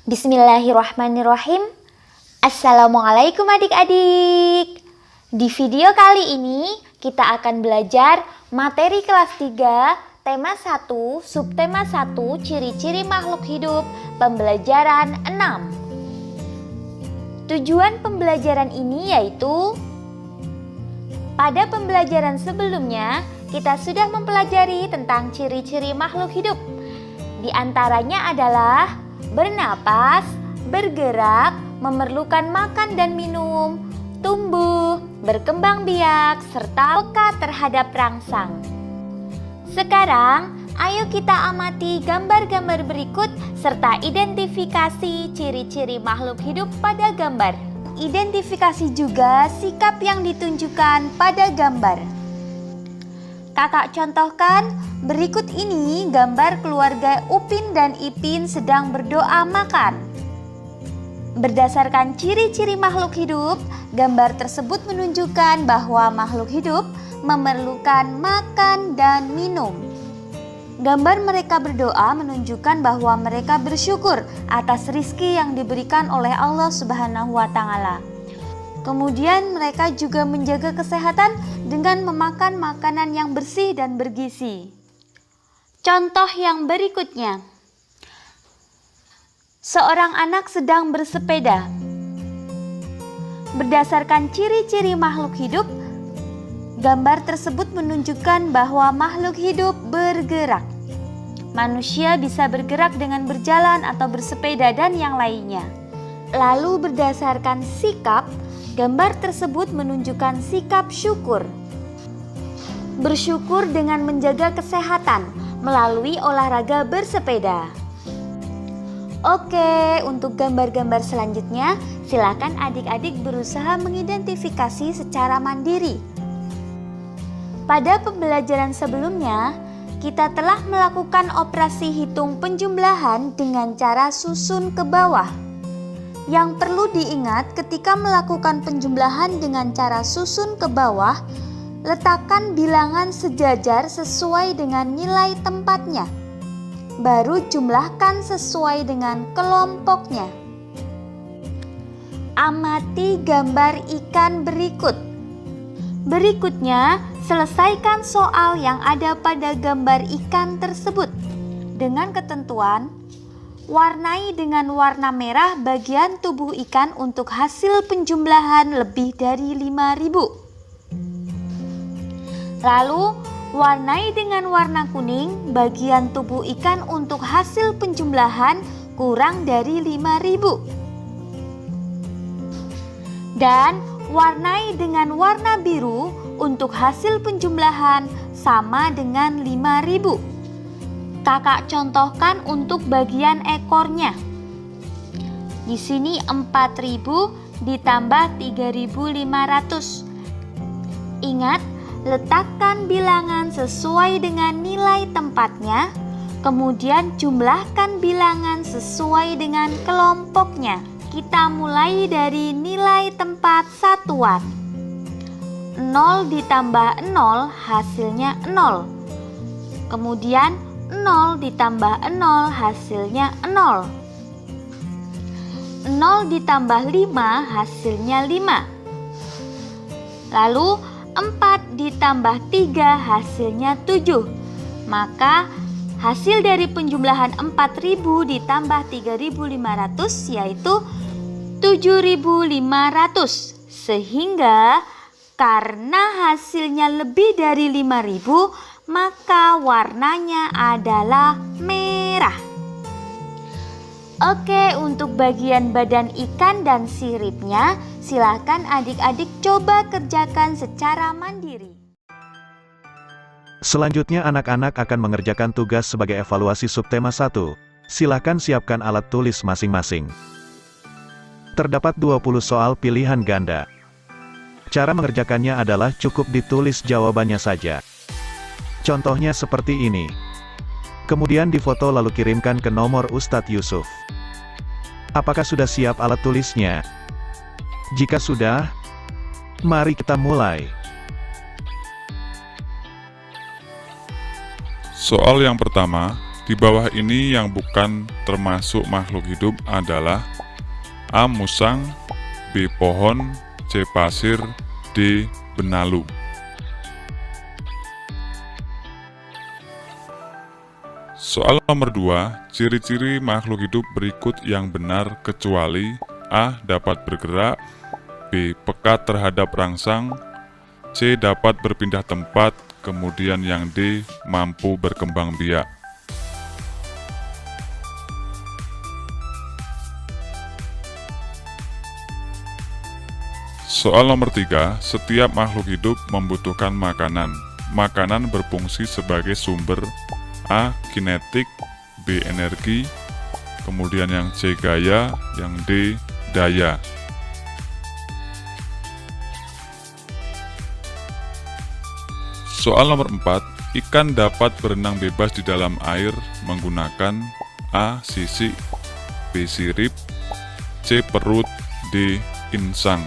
Bismillahirrahmanirrahim. Assalamualaikum adik-adik. Di video kali ini kita akan belajar materi kelas 3, tema 1, subtema 1, ciri-ciri makhluk hidup, pembelajaran 6. Tujuan pembelajaran ini yaitu pada pembelajaran sebelumnya kita sudah mempelajari tentang ciri-ciri makhluk hidup. Di antaranya adalah bernapas, bergerak, memerlukan makan dan minum, tumbuh, berkembang biak, serta peka terhadap rangsang. Sekarang, ayo kita amati gambar-gambar berikut serta identifikasi ciri-ciri makhluk hidup pada gambar. Identifikasi juga sikap yang ditunjukkan pada gambar. Kakak contohkan, berikut ini gambar keluarga Upin dan Ipin sedang berdoa makan. Berdasarkan ciri-ciri makhluk hidup, gambar tersebut menunjukkan bahwa makhluk hidup memerlukan makan dan minum. Gambar mereka berdoa menunjukkan bahwa mereka bersyukur atas rizki yang diberikan oleh Allah Subhanahu wa Ta'ala. Kemudian mereka juga menjaga kesehatan dengan memakan makanan yang bersih dan bergizi. Contoh yang berikutnya. Seorang anak sedang bersepeda. Berdasarkan ciri-ciri makhluk hidup, gambar tersebut menunjukkan bahwa makhluk hidup bergerak. Manusia bisa bergerak dengan berjalan atau bersepeda dan yang lainnya. Lalu berdasarkan sikap, gambar tersebut menunjukkan sikap syukur. Bersyukur dengan menjaga kesehatan melalui olahraga bersepeda. Oke, untuk gambar-gambar selanjutnya, silakan adik-adik berusaha mengidentifikasi secara mandiri. Pada pembelajaran sebelumnya, kita telah melakukan operasi hitung penjumlahan dengan cara susun ke bawah. Yang perlu diingat ketika melakukan penjumlahan dengan cara susun ke bawah, letakkan bilangan sejajar sesuai dengan nilai tempatnya. Baru jumlahkan sesuai dengan kelompoknya. Amati gambar ikan berikut. Berikutnya, selesaikan soal yang ada pada gambar ikan tersebut dengan ketentuan warnai dengan warna merah bagian tubuh ikan untuk hasil penjumlahan lebih dari 5.000. Lalu, warnai dengan warna kuning bagian tubuh ikan untuk hasil penjumlahan kurang dari 5.000. Dan warnai dengan warna biru untuk hasil penjumlahan sama dengan 5.000. Kakak contohkan untuk bagian ekornya. Di sini 4.000 ditambah 3.500. Ingat, letakkan bilangan sesuai dengan nilai tempatnya, kemudian jumlahkan bilangan sesuai dengan kelompoknya. Kita mulai dari nilai tempat satuan. 0 ditambah 0 hasilnya 0. Kemudian 0 ditambah 0 hasilnya 0. 0 ditambah 5 hasilnya 5. Lalu 4 ditambah 3 hasilnya 7. Maka hasil dari penjumlahan 4.000 ditambah 3.500 yaitu 7.500. Sehingga karena hasilnya lebih dari 5.000, maka warnanya adalah merah. Oke, untuk bagian badan ikan dan siripnya, silakan adik-adik coba kerjakan secara mandiri. Selanjutnya anak-anak akan mengerjakan tugas sebagai evaluasi subtema 1. Silakan siapkan alat tulis masing-masing. Terdapat 20 soal pilihan ganda. Cara mengerjakannya adalah cukup ditulis jawabannya saja. Contohnya seperti ini. Kemudian difoto lalu kirimkan ke nomor Ustadz Yusuf. Apakah sudah siap alat tulisnya? Jika sudah, mari kita mulai. Soal yang pertama, Di bawah ini yang bukan termasuk makhluk hidup adalah A. Musang, B. Pohon, C. Pasir, D. Benalu. Soal nomor 2, ciri-ciri makhluk hidup berikut yang benar kecuali A. Dapat bergerak, B. Pekat terhadap rangsang, C. Dapat berpindah tempat, kemudian yang D. Mampu berkembang biak. Soal nomor 3, setiap makhluk hidup membutuhkan makanan. Makanan berfungsi sebagai sumber A. Kinetik, B. Energi, kemudian yang C. Gaya, yang D. Daya. Soal nomor 4, ikan dapat berenang bebas di dalam air menggunakan A. Sisik, B. Sirip, C. Perut, D. Insang.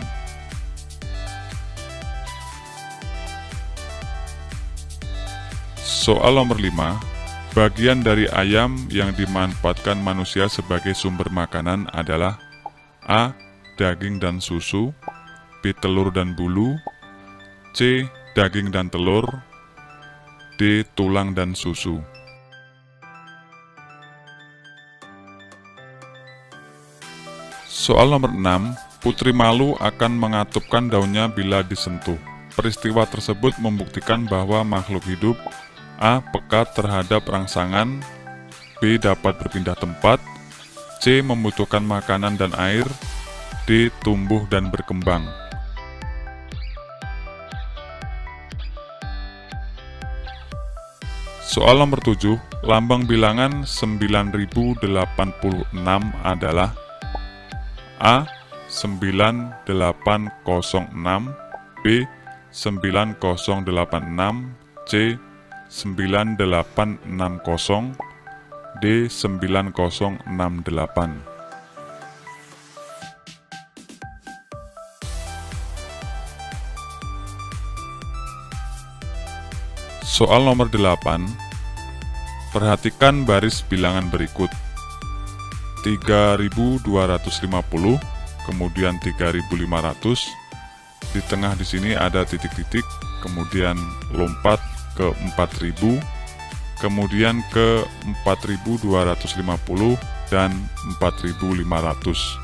Soal nomor 5, bagian dari ayam yang dimanfaatkan manusia sebagai sumber makanan adalah A. Daging dan susu, B. Telur dan bulu, C. Daging dan telur, D. Tulang dan susu. Soal nomor 6, putri malu akan mengatupkan daunnya bila disentuh. Peristiwa tersebut membuktikan bahwa makhluk hidup A. Pekat terhadap rangsangan, B. Dapat berpindah tempat, C. Membutuhkan makanan dan air, D. Tumbuh dan berkembang. Soal nomor 7, lambang bilangan 9086 adalah A. 9806, B. 9086, C. 9860, D. 9068. Soal nomor 8, perhatikan baris bilangan berikut. 3250, kemudian 3500, di tengah di sini ada titik-titik, kemudian lompat ke 4000, kemudian ke 4250 dan 4500.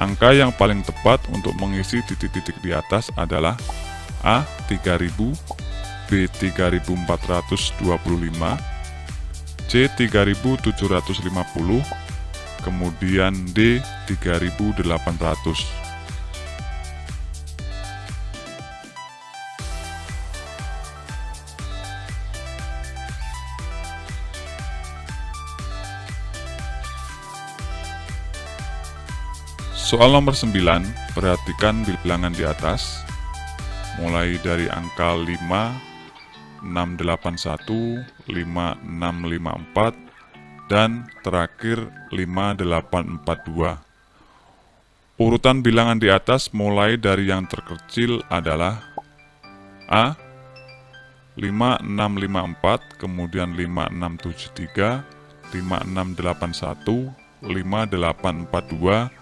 Angka yang paling tepat untuk mengisi titik-titik di atas adalah A. 3000, B. 3425, C. 3750, kemudian D. 3800. Soal nomor 9, perhatikan bilangan di atas, mulai dari angka 5, 681, 5654, dan terakhir 5842. Urutan bilangan di atas mulai dari yang terkecil adalah A. 5654, kemudian 5673, 5681, 5842,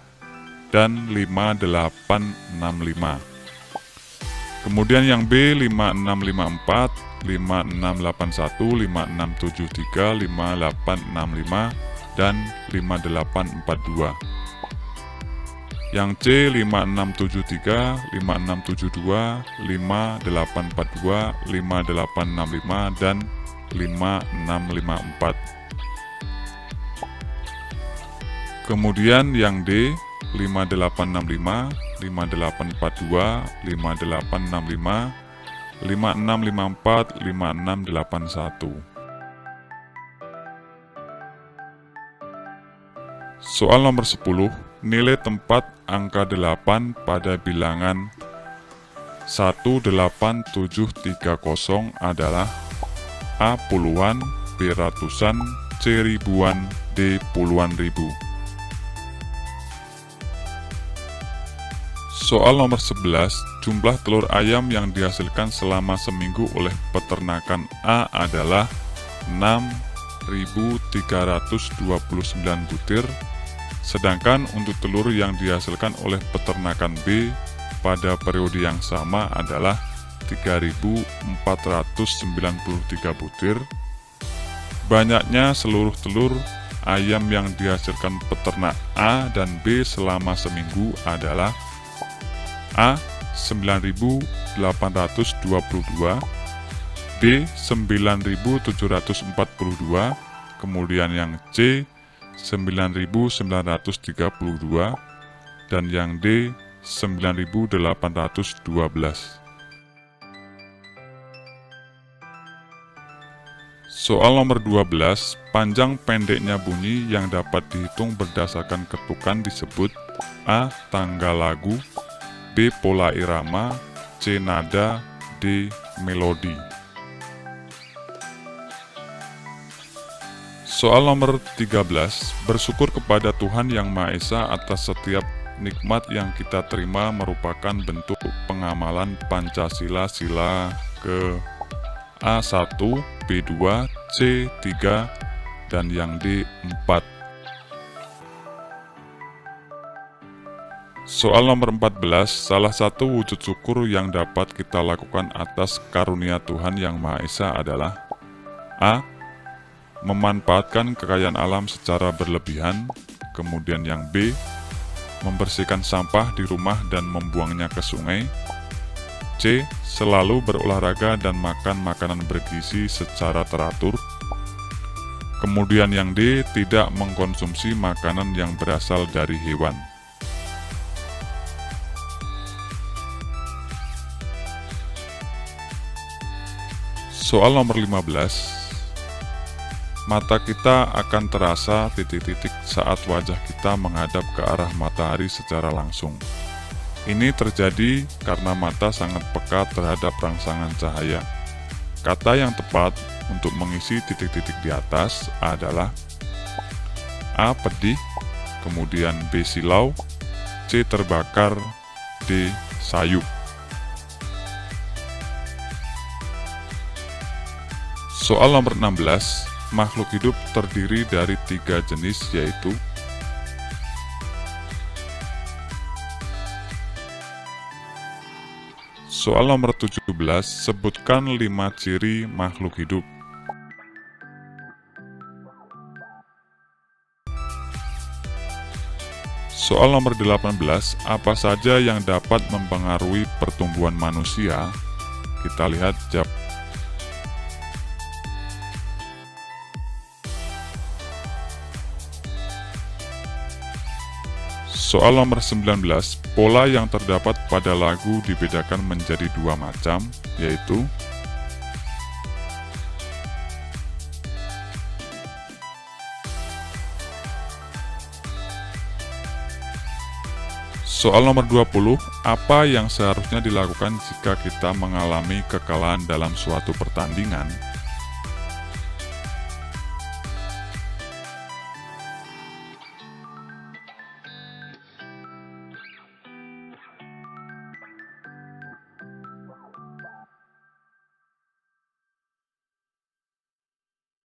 dan 5865. Kemudian yang B 5654, 5681, 5673, 5865, dan 5842. Yang C 5673, 5672, 5842, 5865, dan 5654. Kemudian yang D 5865, 5842, 5865, 5654, 5681. Soal nomor 10, nilai tempat angka 8 pada bilangan 18730 adalah A. Puluhan, B. Ratusan, C. Ribuan, D. Puluhan ribu. Soal nomor 11, jumlah telur ayam yang dihasilkan selama seminggu oleh peternakan A adalah 6, 5.329 butir, sedangkan untuk telur yang dihasilkan oleh peternakan B pada periode yang sama adalah 3.493 butir. Banyaknya seluruh telur ayam yang dihasilkan peternak A dan B selama seminggu adalah A. 9.822, B. 9.742, kemudian yang C. 9.932, dan yang D. 9.812. Soal nomor 12, panjang pendeknya bunyi yang dapat dihitung berdasarkan ketukan disebut A. Tanggal lagu, B. Pola irama, C. Nada, D. Melodi. Soal nomor 13, bersyukur kepada Tuhan Yang Maha Esa atas setiap nikmat yang kita terima merupakan bentuk pengamalan Pancasila sila ke A1, B2, C3, dan yang D4. Soal nomor 14, salah satu wujud syukur yang dapat kita lakukan atas karunia Tuhan Yang Maha Esa adalah A. Memanfaatkan kekayaan alam secara berlebihan, kemudian yang B. Membersihkan sampah di rumah dan membuangnya ke sungai, C. Selalu berolahraga dan makan makanan bergizi secara teratur, kemudian yang D. Tidak mengkonsumsi makanan yang berasal dari hewan. Soal nomor 15, mata kita akan terasa titik-titik saat wajah kita menghadap ke arah matahari secara langsung. Ini terjadi karena mata sangat peka terhadap rangsangan cahaya. Kata yang tepat untuk mengisi titik-titik di atas adalah A. Pedih, kemudian B. Silau, C. Terbakar, D. Sayup. Soal nomor 16, makhluk hidup terdiri dari 3 jenis, yaitu soal nomor 17, sebutkan 5 ciri makhluk hidup. Soal nomor 18, apa saja yang dapat mempengaruhi pertumbuhan manusia? Kita lihat jawab. Soal nomor 19, pola yang terdapat pada lagu dibedakan menjadi 2 macam, yaitu soal nomor 20, apa yang seharusnya dilakukan jika kita mengalami kekalahan dalam suatu pertandingan?